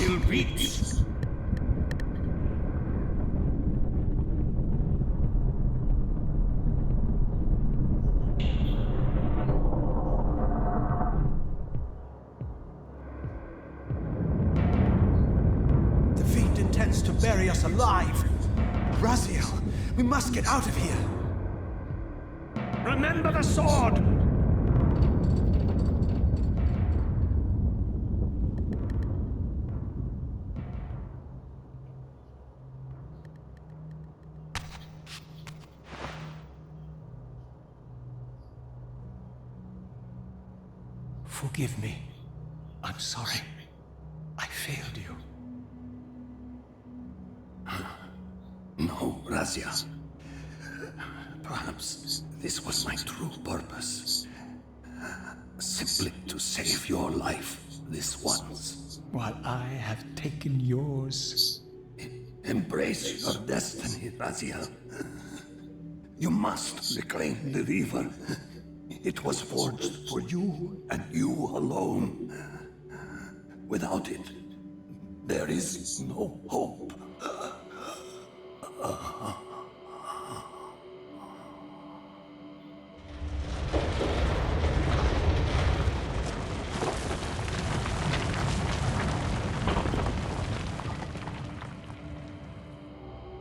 still beats. The fiend intends to bury us alive. Raziel, we must get out of here. Remember the sword! Forgive me. I'm sorry. I failed you. No, Razia. Perhaps this was my true purpose. Simply to save your life this once. While I have taken yours. Embrace your destiny, Razia. You must reclaim the Reaver. It was forged for you and you alone. Without it, there is no hope.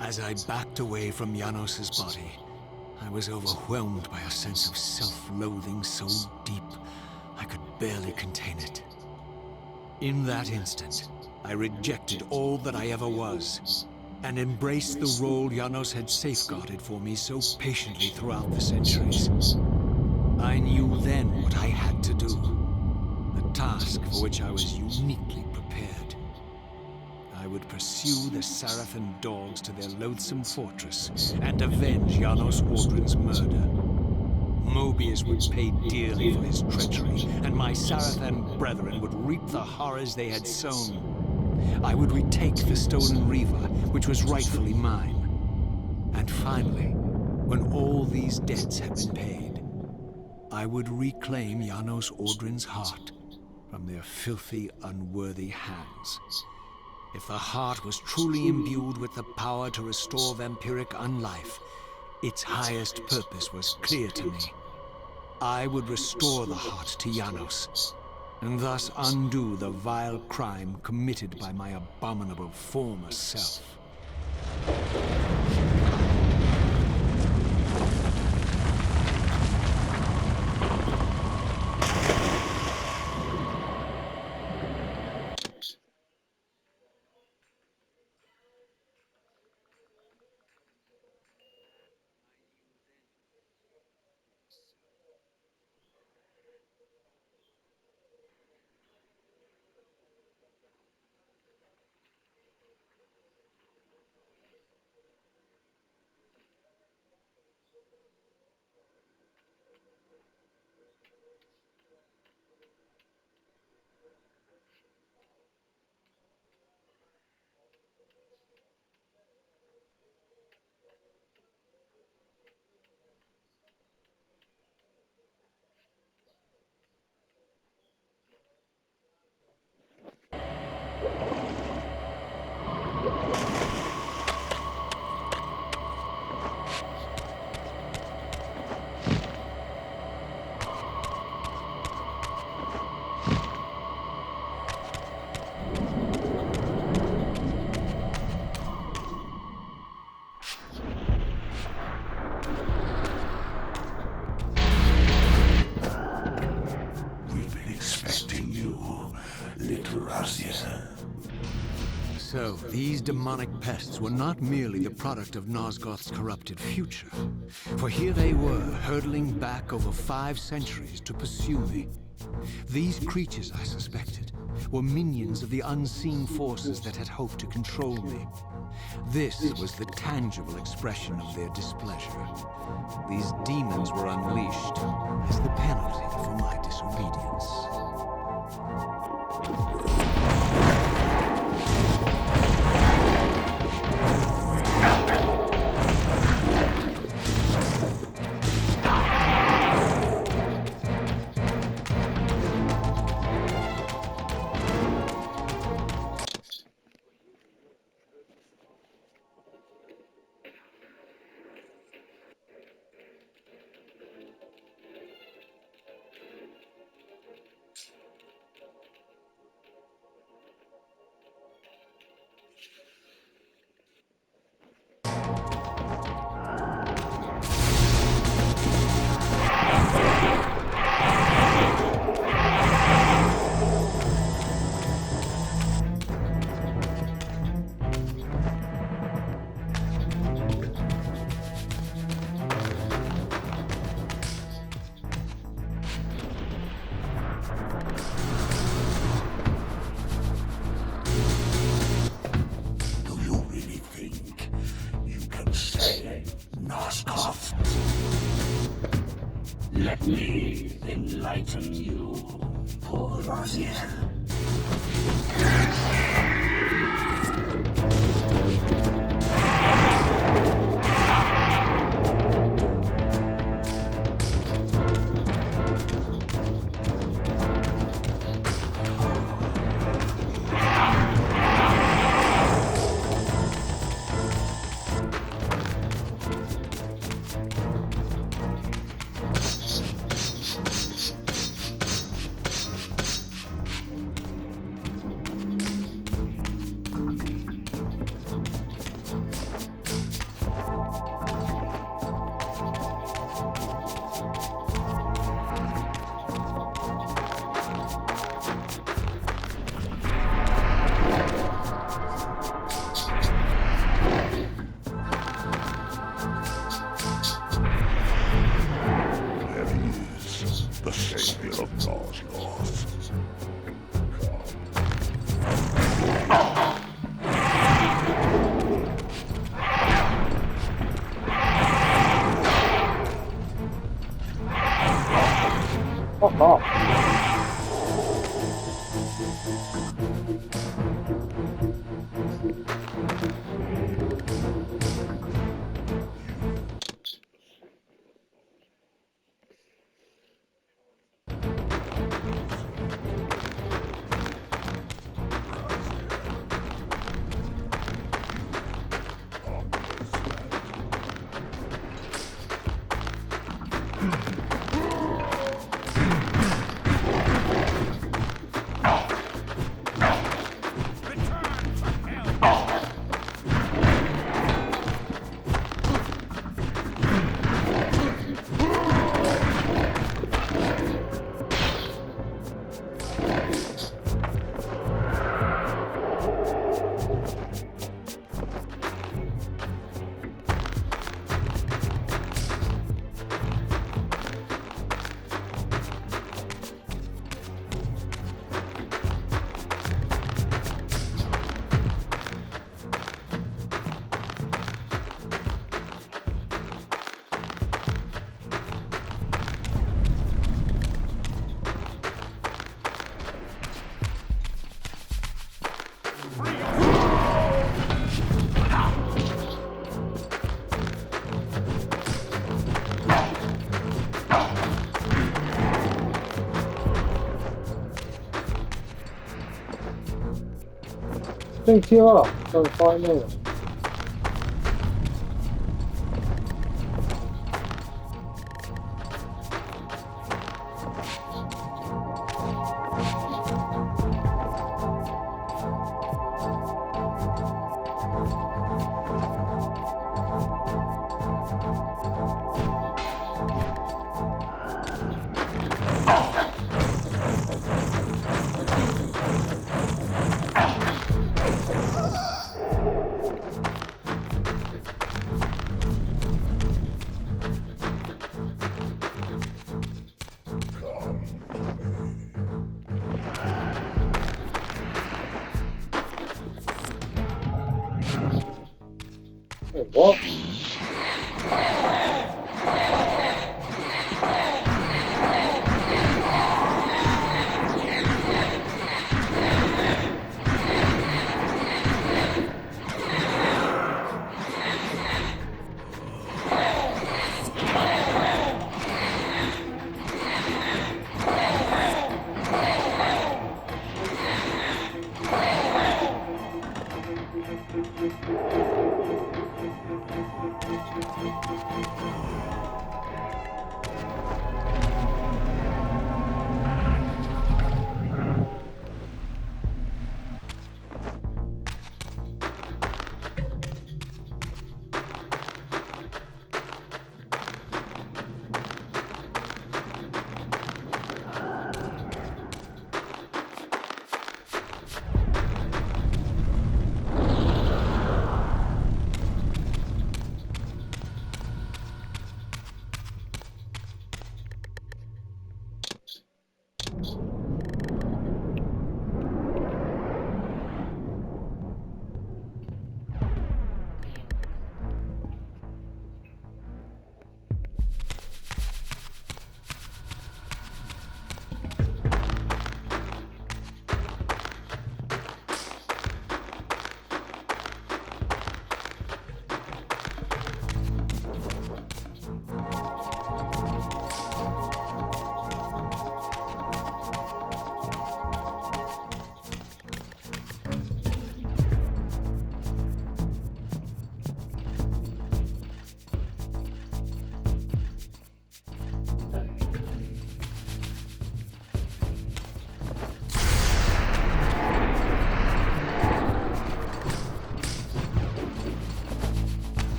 As I backed away from Janos's body, I was overwhelmed by a sense of self-loathing so deep I could barely contain it. In that instant, I rejected all that I ever was, and embraced the role Janos had safeguarded for me so patiently throughout the centuries. I knew then what I had to do, the task for which I was uniquely prepared. I would pursue the Saracen dogs to their loathsome fortress and avenge Janos Audrin's murder. Mobius would pay dearly for his treachery, and my Saracen brethren would reap the horrors they had sown. I would retake the stolen Reaver, which was rightfully mine. And finally, when all these debts had been paid, I would reclaim Janos Audrin's heart from their filthy, unworthy hands. If the heart was truly imbued with the power to restore vampiric unlife, its highest purpose was clear to me. I would restore the heart to Janos, and thus undo the vile crime committed by my abominable former self. So, these demonic pests were not merely the product of Nosgoth's corrupted future, for here they were, hurtling back over 5 centuries to pursue me. These creatures, I suspected, were minions of the unseen forces that had hoped to control me. This was the tangible expression of their displeasure. These demons were unleashed as the penalty for my disobedience. Let me enlighten you, poor Razia. The savior of Nosgoth. Think you are. Don't find me. Hey, what?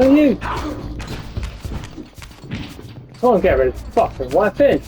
So you can't get rid of the fucking weapon.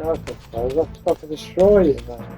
Okay, so let's fucking destroy you, man.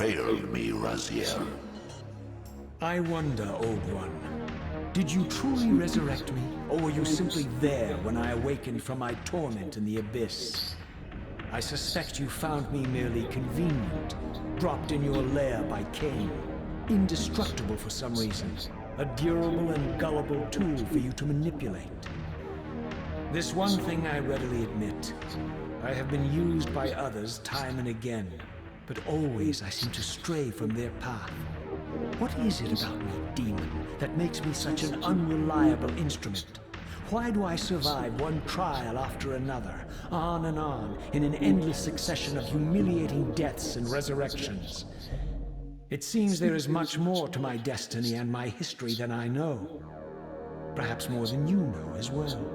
failed me, Raziel. I wonder, Old One. Did you truly resurrect me, or were you simply there when I awakened from my torment in the abyss? I suspect you found me merely convenient, dropped in your lair by Kain, indestructible for some reason, a durable and gullible tool for you to manipulate. This one thing I readily admit. I have been used by others time and again, but always I seem to stray from their path. What is it about me, demon, that makes me such an unreliable instrument? Why do I survive one trial after another, on and on, in an endless succession of humiliating deaths and resurrections? It seems there is much more to my destiny and my history than I know. Perhaps more than you know as well.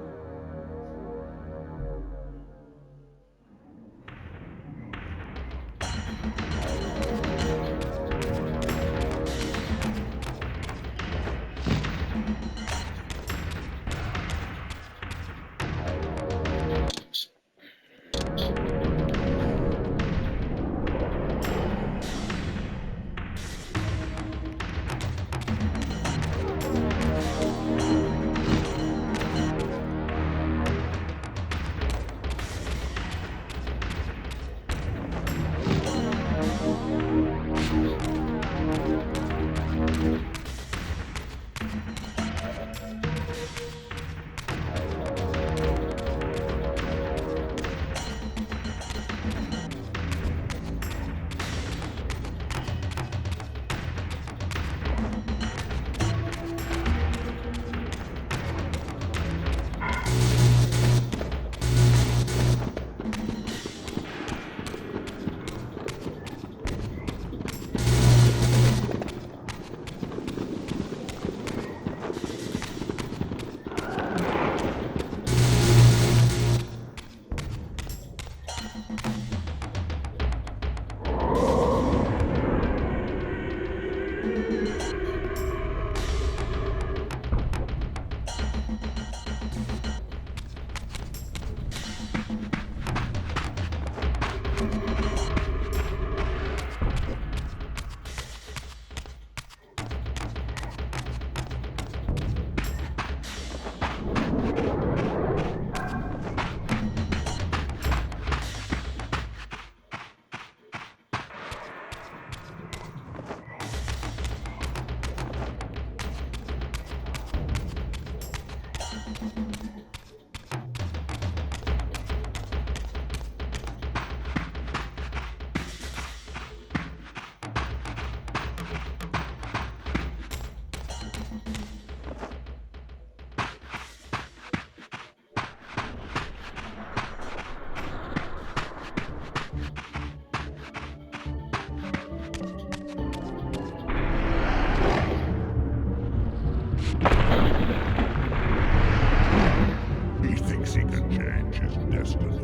He thinks he can change his destiny.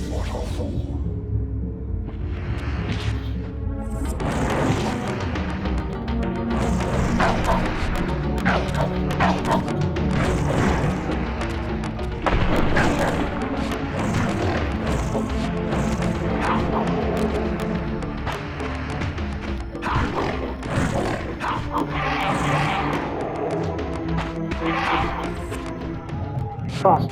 What a fool. Fuck.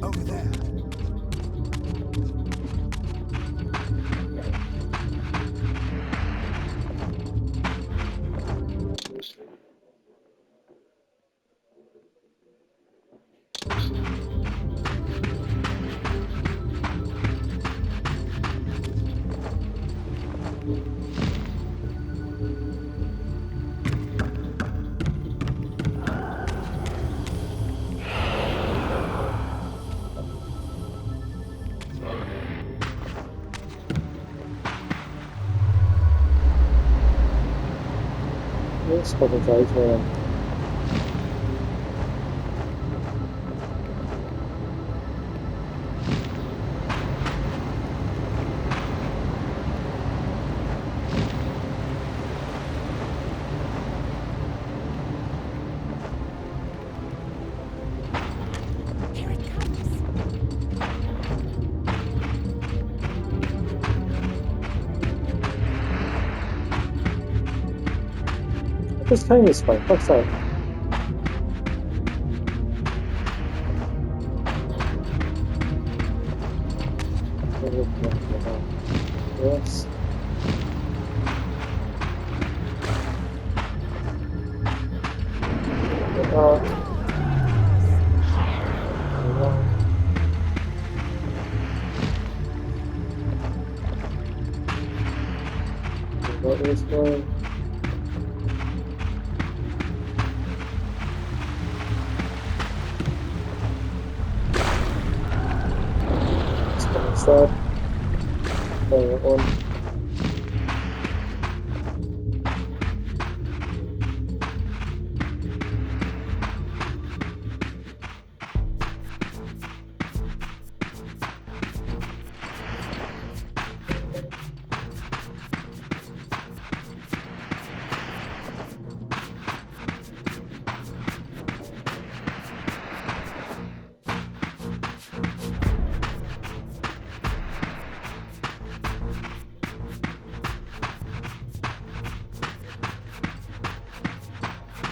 Over there. Let's put it out here. Here it comes. This Kain is fine. Fuck's that? Yes. What is going? Start. One.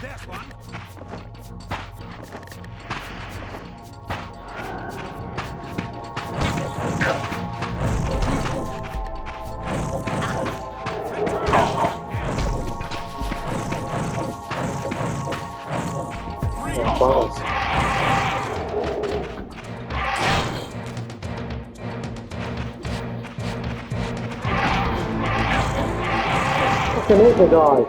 There's one. Bottles. Fucking hate the guy.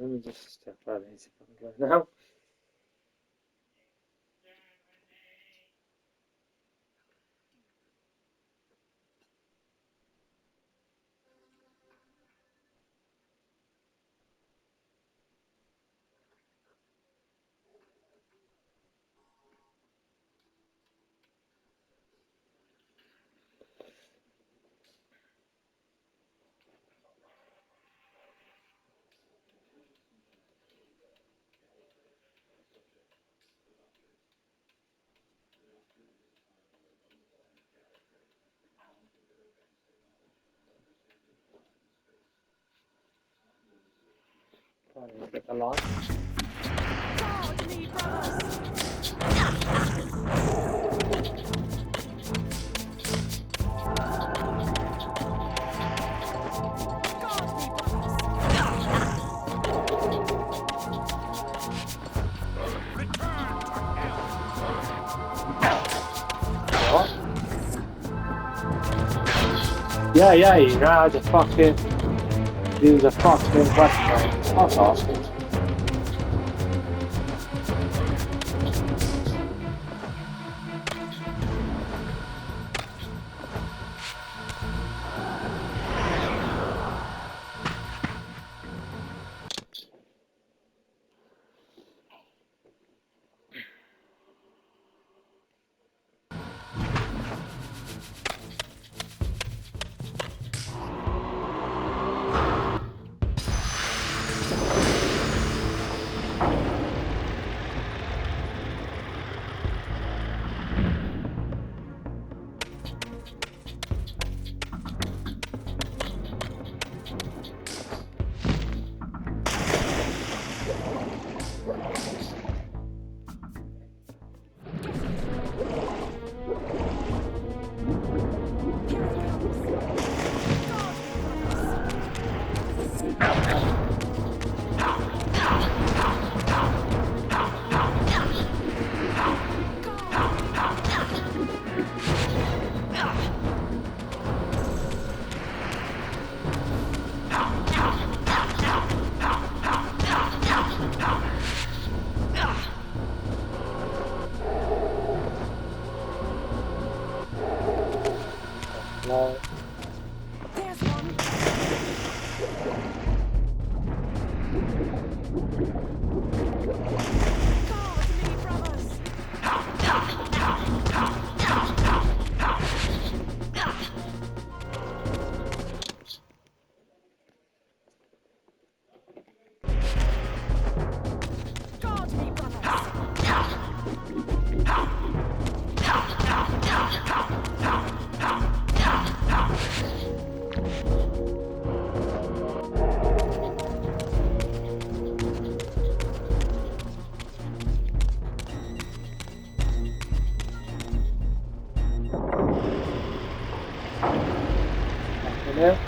Let me just step out and see if I can go now. Trying to get the line. Guard me, brothers. Guard me, What? Yeah, you know how to fucking use a fucking weapon. Fuck off. In there?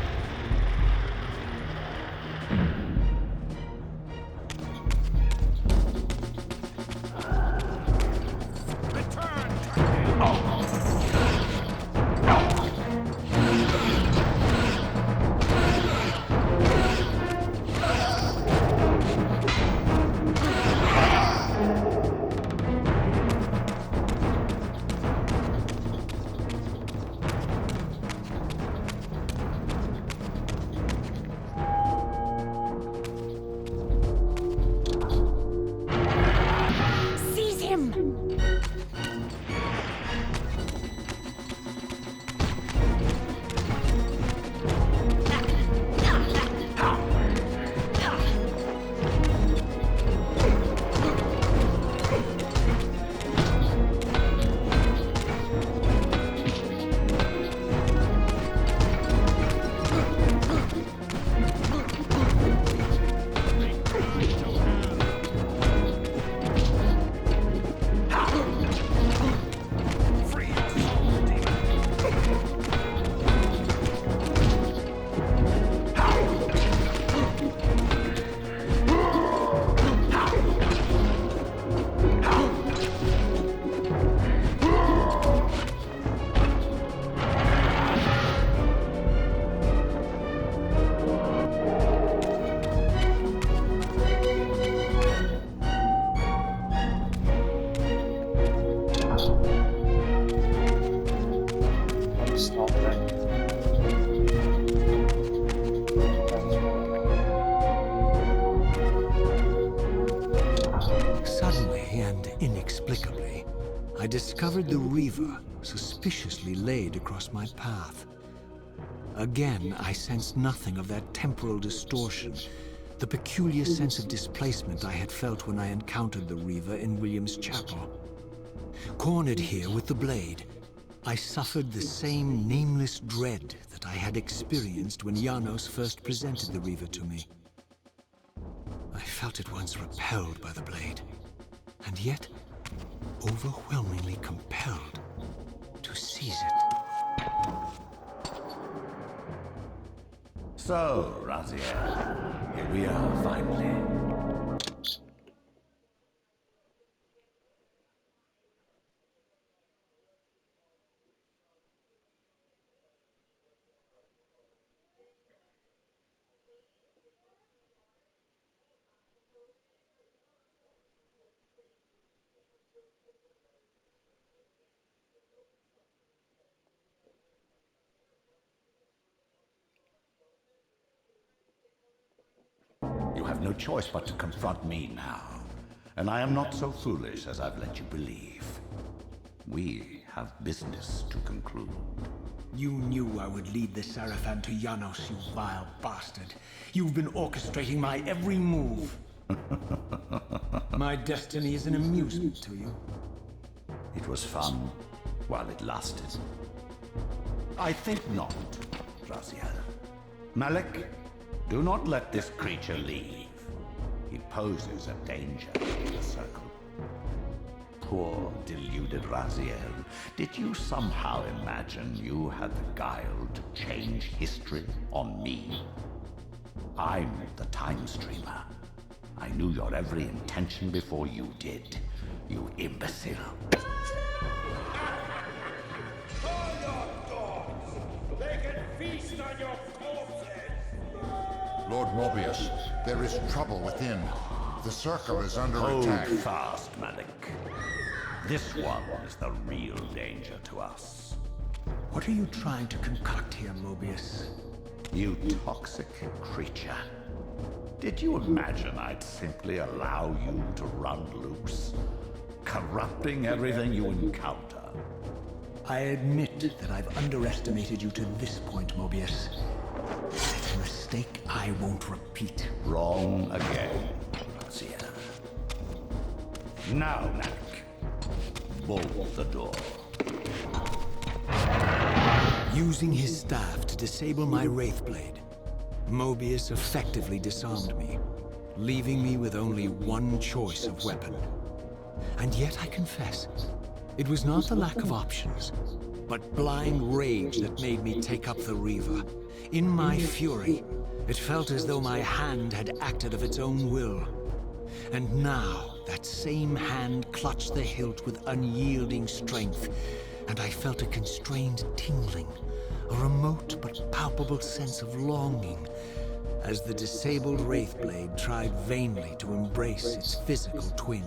Seize him! Stop that. Suddenly and inexplicably, I discovered the Reaver suspiciously laid across my path. Again, I sensed nothing of that temporal distortion, the peculiar sense of displacement I had felt when I encountered the Reaver in William's chapel. Cornered here with the blade, I suffered the same nameless dread that I had experienced when Janos first presented the Reaver to me. I felt at once repelled by the blade, and yet overwhelmingly compelled to seize it. So, Raziel, here we are finally. You have no choice but to confront me now. And I am not so foolish as I've let you believe. We have business to conclude. You knew I would lead the Sarafan to Janos, you vile bastard. You've been orchestrating my every move. My destiny is an amusement to you. It was fun while it lasted. I think not, Raziel. Malik, do not let this creature leave. He poses a danger to the circle. Poor, deluded Raziel. Did you somehow imagine you had the guile to change history on me? I'm the time streamer. I knew your every intention before you did, you imbecile. Lord Morbius, there is trouble within. The circle is under Hold attack. fast, Malik. This one is the real danger to us. What are you trying to concoct here, Mobius? You toxic creature. Did you imagine I'd simply allow you to run loose, corrupting everything you encounter? I admit that I've underestimated you to this point, Mobius. It's a mistake I won't repeat. Wrong again, Raziel. Now, Malik, bolt the door. Using his staff to disable my Wraithblade, Mobius effectively disarmed me, leaving me with only one choice of weapon. And yet I confess, It was not the lack of options, but blind rage that made me take up the Reaver. In my fury, it felt as though my hand had acted of its own will. And now, that same hand clutched the hilt with unyielding strength, and I felt a constrained tingling, a remote but palpable sense of longing, as the disabled Wraithblade tried vainly to embrace its physical twin.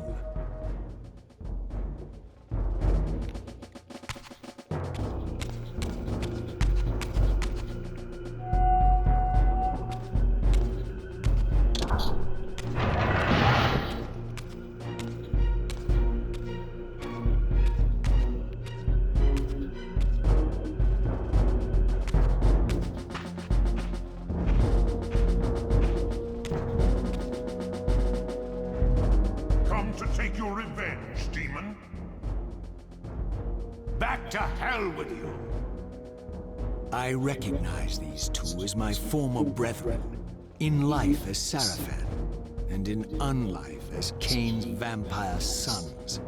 Take your revenge, demon. Back to hell with you. I recognize these two as my former brethren, in life as Sarafan, and in unlife as Kain's vampire sons.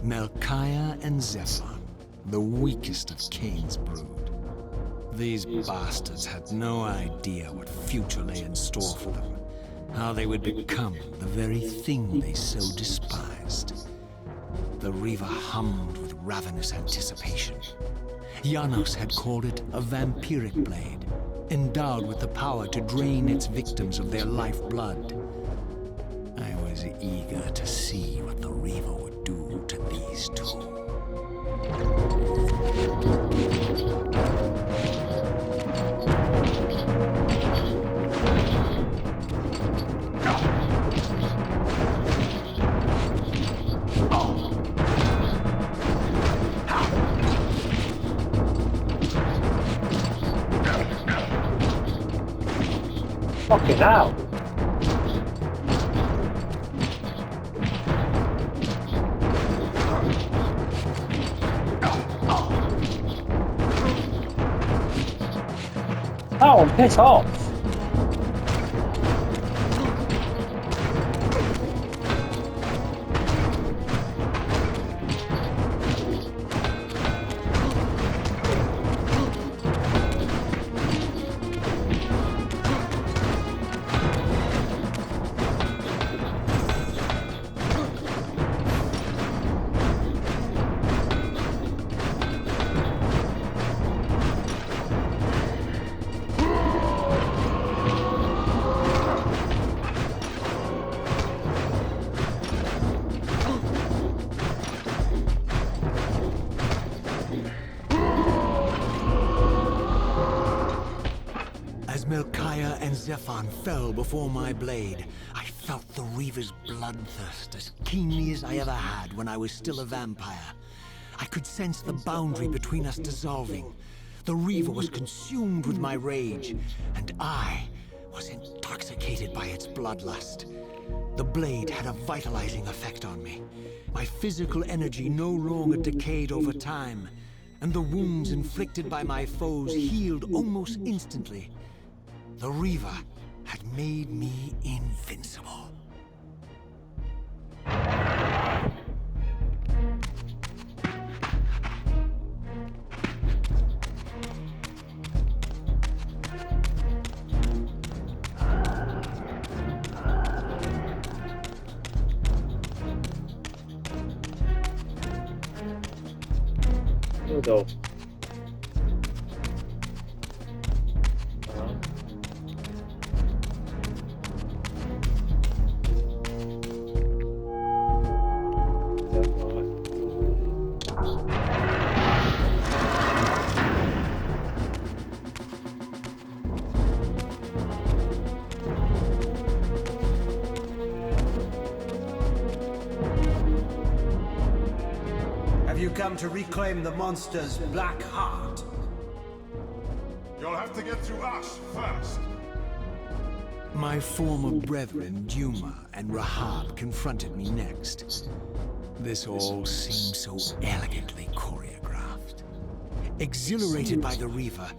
Melchiah and Zephon, the weakest of Kain's brood. These bastards had no idea what future lay in store for them. How they would become the very thing they so despised. The Reaver hummed with ravenous anticipation. Janos had called it a vampiric blade, endowed with the power to drain its victims of their lifeblood. I was eager to see what the Reaver would do to these two. Fucking hell. Oh, piss off. Melchiah and Zephon fell before my blade. I felt the Reaver's bloodthirst as keenly as I ever had when I was still a vampire. I could sense the boundary between us dissolving. The Reaver was consumed with my rage, and I was intoxicated by its bloodlust. The blade had a vitalizing effect on me. My physical energy no longer decayed over time, and the wounds inflicted by my foes healed almost instantly. The Reaver had made me invincible. We'll go. You come to reclaim the monster's black heart. You'll have to get through us first. My former brethren, Duma and Rahab, confronted me next. This all seemed so elegantly choreographed. Exhilarated by the Reaver,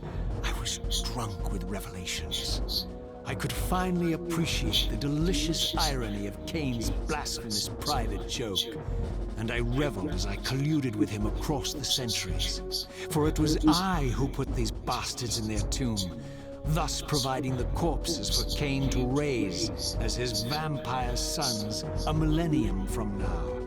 I was drunk with revelations. I could finally appreciate the delicious irony of Kain's blasphemous private joke. and I reveled as I colluded with him across the centuries. For it was I who put these bastards in their tomb, thus providing the corpses for Kain to raise as his vampire sons a millennium from now.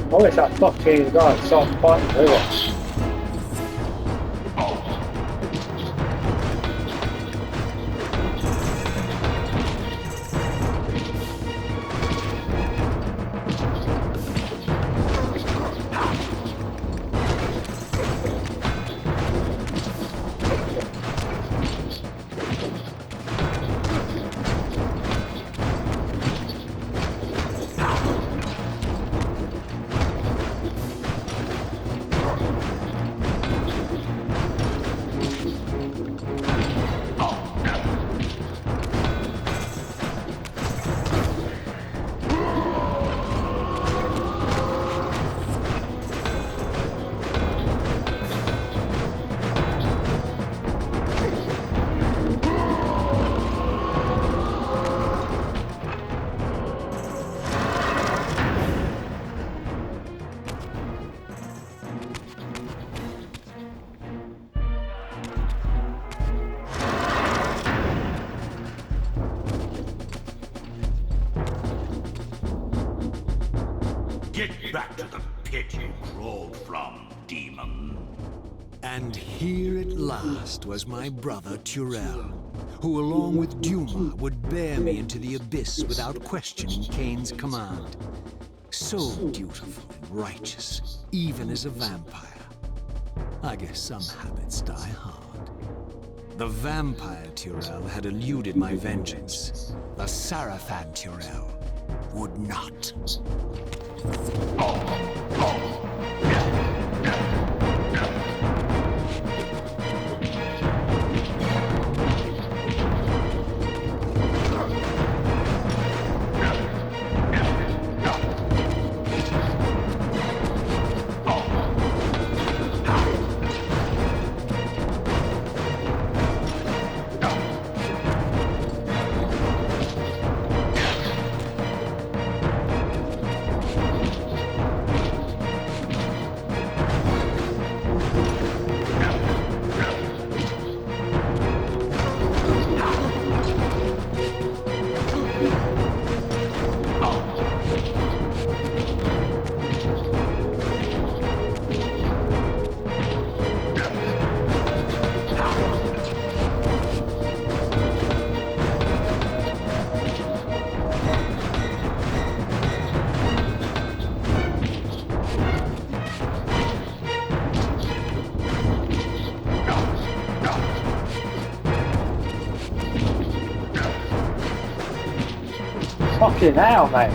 I wish that fucking guy stopped fighting Reaver. Get back to the pit you crawled from, demon. And here at last was my brother Turel, who along with Duma would bear me into the abyss without questioning Kain's command. So dutiful and righteous, even as a vampire. I guess some habits die hard. The vampire Turel had eluded my vengeance. The Sarafan Turel would not. Fucking hell, mate.